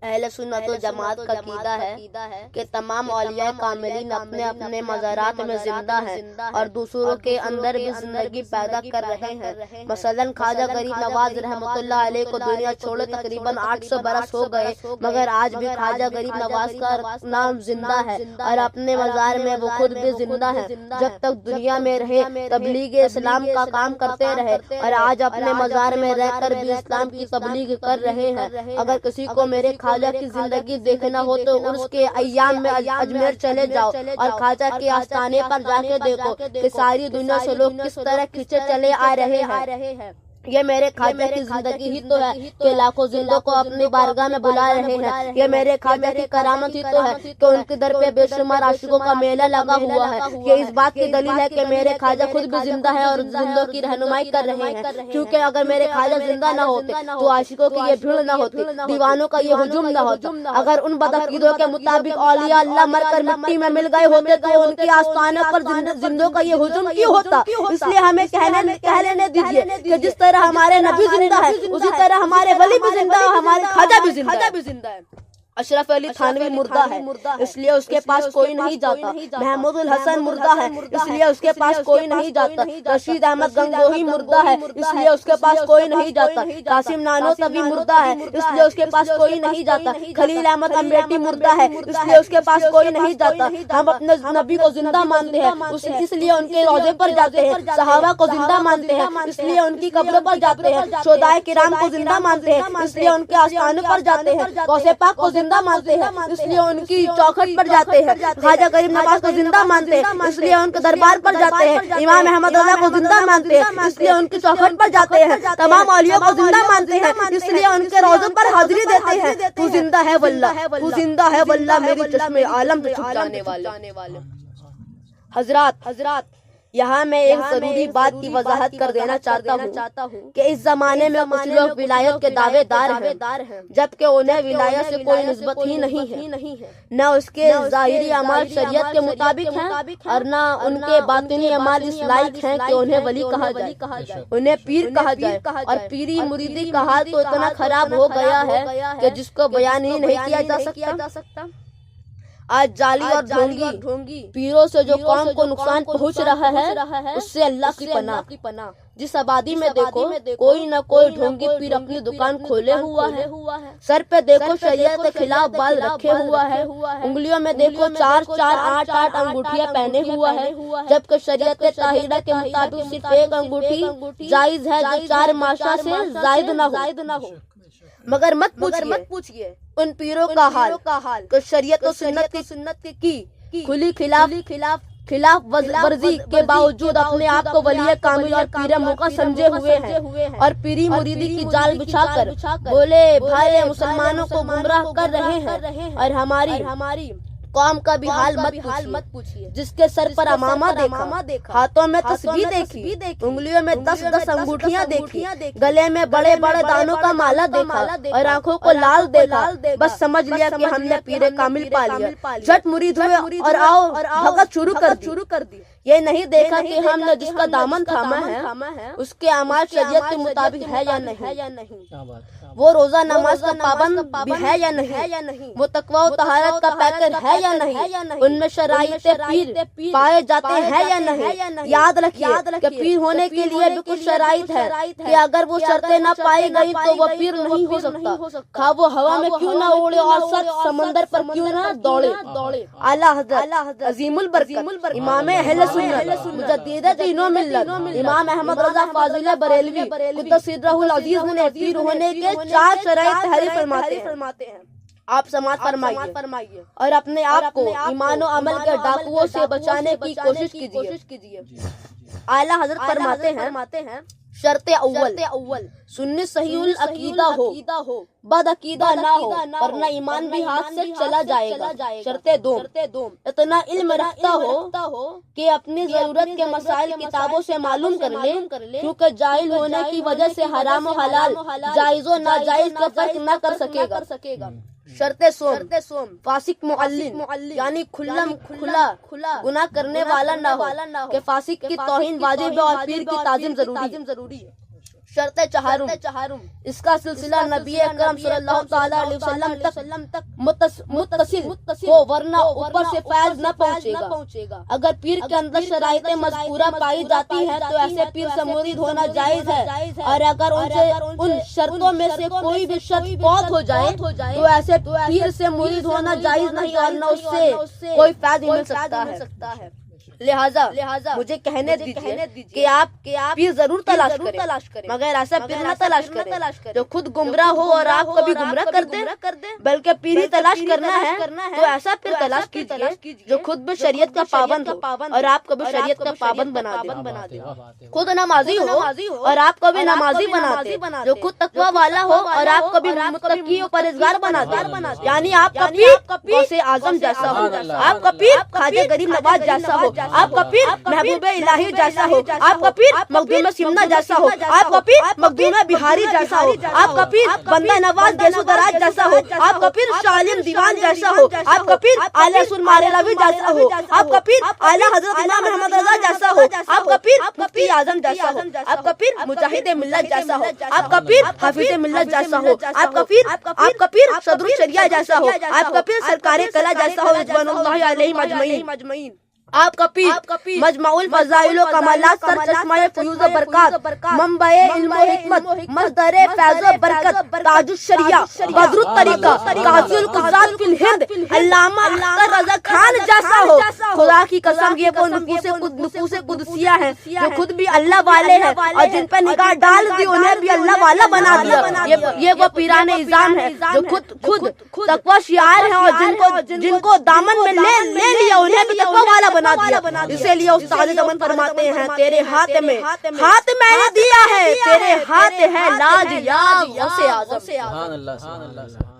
اہل سنت و جماعت کا عقیدہ ہے کہ تمام اولیاء کاملین اپنے اپنے مزارات میں زندہ ہیں اور دوسروں کے اندر بھی زندگی پیدا کر رہے ہیں۔ مثلاً خواجہ غریب نواز رحمۃ اللہ علیہ کو دنیا چھوڑے تقریباً 800 برس ہو گئے، مگر آج بھی خواجہ غریب نواز کا نام زندہ ہے اور اپنے مزار میں وہ خود بھی زندہ ہے۔ جب تک دنیا میں رہے تبلیغ اسلام کا کام کرتے رہے اور آج اپنے مزار میں رہ کر بھی اسلام کی تبلیغ کر رہے ہیں۔ اگر کسی کو میرے خواجہ کی زندگی دیکھنا ہو تو عرس کے ایام میں اجمیر چلے جاؤ اور خواجہ کے آستانے پر جا کے دیکھو کہ ساری دنیا سے لوگ کس طرح کھینچے چلے آ رہے ہیں۔ یہ میرے خواجہ کی زندگی ہی تو ہے کہ لاکھوں زندوں کو اپنی بارگاہ میں بلا رہے ہیں۔ یہ میرے خواجہ کی کرامت ہی تو ہے کہ ان کے در پہ بے شمار عاشقوں کا میلہ لگا ہوا ہے۔ یہ اس بات کی دلیل ہے کہ میرے خواجہ خود بھی زندہ ہے اور زندوں کی رہنمائی کر رہے ہیں، کیونکہ اگر میرے خواجہ زندہ نہ ہوتے تو عاشقوں کی یہ بھیڑ نہ ہوتی، دیوانوں کا یہ ہجوم نہ ہوتا۔ اگر ان بدعقیدوں کے مطابق اولیاء اللہ مر کر مٹی میں مل گئے ہوتے تو ان کی آستانوں پر زندوں کا یہ ہجوم کیوں ہوتا؟ اس لیے ہمیں کہہ لینے دیجیے کہ جس طرح ہمارے نبی زندہ ہے اسی طرح ہمارے ولی بھی زندہ ہے اور ہمارے خواجہ بھی زندہ ہے۔ اشرف علی تھانوی مردہ ہے، اس لیے اس کے پاس کوئی نہیں جاتا۔ محمود الحسن مردہ ہے، اس لیے اس کے پاس کوئی نہیں جاتا۔ رشید احمد گنگوہی مردہ ہے، اس لیے اس کے پاس کوئی نہیں جاتا۔ قاسم نانوتوی مردہ ہے، اس لیے اس کے پاس کوئی نہیں جاتا۔ خلیل احمد امریٹی مردہ ہے، اس لیے اس کے پاس کوئی نہیں جاتا۔ ہم اپنے نبی کو زندہ مانتے ہیں، اس لیے ان کے روضے پر جاتے ہیں۔ صحابہ کو زندہ مانتے ہیں، اس لیے ان کی قبروں پر جاتے ہیں۔ شہدائے کرام کو زندہ مانتے ہیں، اس لیے ان کے آستانوں پر جاتے ہیں۔ غوث پاک کو زندہ مانتے ہیں، اس لیے ان کی چوکھٹ پر جاتے ہیں۔ خواجہ غریب نواز کو زندہ مانتے ہیں، اس لیے ان کے دربار پر جاتے ہیں۔ امام احمد رضا کو زندہ مانتے ہیں، اس لیے ان کی چوکھٹ پر جاتے ہیں۔ تمام اولیاء کو زندہ مانتے ہیں، اس لیے ان کے روضوں پر حاضری دیتے ہیں۔ تو زندہ ہے واللہ، تو زندہ ہے واللہ میری چشم عالم سے چھپ جانے والے۔ حضرات یہاں میں ایک ضروری بات کی وضاحت کر دینا چاہتا ہوں کہ اس زمانے میں کچھ لوگ ولایت کے دعوے دار ہیں، جبکہ انہیں ولایت سے کوئی نسبت ہی نہیں ہے۔ نہ اس کے ظاہری اعمال شریعت کے مطابق ہیں اور نہ ان کے باطنی اعمال اس لائق ہیں کہ انہیں ولی کہا جائے، انہیں پیر کہا جائے۔ اور پیری مریدی کا حال تو اتنا خراب ہو گیا ہے کہ جس کو بیان ہی نہیں کیا جا سکتا۔ آج جعلی اور ڈھونگی پیروں سے جو قوم کو نقصان پہنچ رہا ہے اس سے اللہ کی پناہ۔ جس آبادی میں دیکھو کوئی نہ کوئی ڈھونگی پیر اپنی دکان کھولے ہوا ہے، سر پہ دیکھو شریعت کے خلاف بال رکھے ہوا ہے، انگلیوں میں دیکھو 4 انگوٹھیاں پہنے ہوا ہے، جبکہ شریعت طاہرہ کے مطابق صرف ایک انگوٹھی جائز ہے جو 4 ماشا سے زائد نہ ہو۔ مگر مت پوچھئے ان پیروں کا حال کہ شریعت و سنت کی کھلی خلاف ورزی کے باوجود اپنے آپ کو ولی کامل اور پیر موقع سمجھے ہوئے ہیں اور پیری مریدی کی جال بچھا کر بولے بھائی مسلمانوں کو گمراہ کر رہے ہیں۔ اور ہماری قوم کا بھی حال مت پوچھئے، جس کے سر پر امامہ دیکھا، ہاتھوں میں تسبیح دیکھی، انگلیوں میں 10 انگوٹھیاں دیکھی، گلے میں بڑے دانوں کا مالا دیکھا اور آنکھوں کو لال دیکھا، بس سمجھ لیا کہ ہم نے پیر کامل پا لیا۔ جھٹ مرید ہوئے اور آؤ بھگت شروع کر دی۔ یہ نہیں دیکھا کہ ہم نے جس کا دامن تھاما ہے اس کے اعمال شریعت کے مطابق ہے یا نہیں، وہ روزہ نماز کا پابند بھی ہے یا نہیں، وہ تقوی و طہارت کا پیکر ہے یا نہیں، ان میں شرائط پیر پائے جاتے ہیں یا نہیں۔ یاد رکھیے کہ پیر ہونے کے لیے بھی کچھ شرائط ہے کہ اگر وہ شرطیں نہ پائی گئی تو وہ پیر نہیں ہو سکتا، خواہ وہ ہوا میں کیوں نہ اڑے اور سچ سمندر پر کیوں نہ دوڑے۔ اعلیٰ حضرت عظیم البرکت امام اہل سنت مجدد دین و ملت امام احمد رضا فاضل بریلوی قدس سرہ العزیز نے پیر ہونے کے 4 شرائط تحریر فرماتے ہیں۔ آپ سماعت فرمائیے اور اپنے آپ کو ایمان و عمل کے ڈاکوؤں سے بچانے کی کوشش کیجیے۔ اعلیٰ حضرت فرماتے ہیں شرط اول سنی صحیح العقیدہ ہو، بد عقیدہ نہ ہو ورنہ ایمان بھی ہاتھ سے چلا جائے گا۔ شرط دوم اتنا علم رکھتا ہو کہ اپنی ضرورت کے مسائل کتابوں سے معلوم کر لے، کیونکہ جاہل ہونے کی وجہ سے حرام و حلال، جائز و ناجائز کا فرق نہ کر سکے گا۔ شرط سوم فاسق معلم یعنی کھلا گناہ کرنے والا نہ ہو کہ فاسق کی توہین واجب ہے اور پیر کی تعظیم ضروری ہے۔ شرط چہارم اس کا سلسلہ نبی اکرم صلی اللہ تعالی علیہ وسلم تک متصل ہو، ورنہ اوپر سے فیض نہ پہنچے گا۔ اگر پیر کے اندر شرائط مذکورہ پائی جاتی ہیں تو ایسے پیر سے مرید ہونا جائز ہے، اور اگر ان شرطوں میں سے کوئی بھی شرط فوت ہو جائے تو ایسے پیر سے مرید ہونا جائز نہیں، اور نہ اس سے کوئی فیض مل سکتا ہے۔ لہذا مجھے کہنے دیجیے کہ آپ پیر ضرور تلاش کریں، مگر ایسا پیر نہ تلاش کریں جو خود گمراہ ہو اور آپ کو بھی گمراہ کر دے، بلکہ پیر ہی تلاش کرنا ہے تو ایسا پیر تلاش کیجیے جو خود بھی شریعت کا پابند ہو اور آپ کو بھی شریعت کا پابند بنا دے، خود نمازی ہو اور آپ کو بھی نمازی بنا دے، جو خود تقوی والا ہو اور آپ کو بھی متقی و پرہیزگار بنا دے۔ یعنی آپ کا پیر غوث اعظم جیسا ہو، آپ کا پیر خواجہ غریب نواز جیسا ہو، آپ کا پیر محبوب الہی جیسا ہو، آپ کا پیر مخدوم سمنا جیسا ہو، آپ کا پیر مخدوم بہاری جیسا ہو، آپ کا پیر بندہ نواز گیسو دراج جیسا ہو، آپ کا پیر شاہ عالم دیوان جیسا ہو، آپ کا پیر اعلی سلمان لوی جیسا ہو، آپ کا پیر اعلی حضرت امام محمد رضا جیسا ہو، آپ کا پیر مفتی اعظم جیسا ہو، آپ کا پیر مجاہد ملت جیسا ہو، آپ کا پیر حافظ ملت جیسا ہو، آپ کا پیر صدر الشریعہ جیسا ہو، آپ کا پیر سرکار کلا جیسا ہو، رضوان اللہ علیہم اجمعین۔ آپ کا پیر مجمع الفضائل و کمالات، سر چشمہ فیوز و برکات، منبع علم و حکمت، مصدر فیض و برکت، تاج الشریعہ، بدر الطریقہ، قاضی القضات فی الہند، علامہ اختر رضا خان جیسا ہو۔ خدا کی قسم یہ وہ نفوس قدسیہ ہیں جو خود بھی اللہ والے ہیں اور جن پہ نگاہ ڈال دی انہیں بھی اللہ والا بنا دیا۔ یہ وہ پیران اعظام ہیں جو خود تقوی شعار ہیں اور جن کو دامن میں لے لیا انہیں بھی تقوی والا بنا دیا۔ اسی لیے استاد دمن فرماتے ہیں تیرے ہاتھ میں نے دیا ہے، تیرے ہاتھ ہے لاج یاب غوث اعظم۔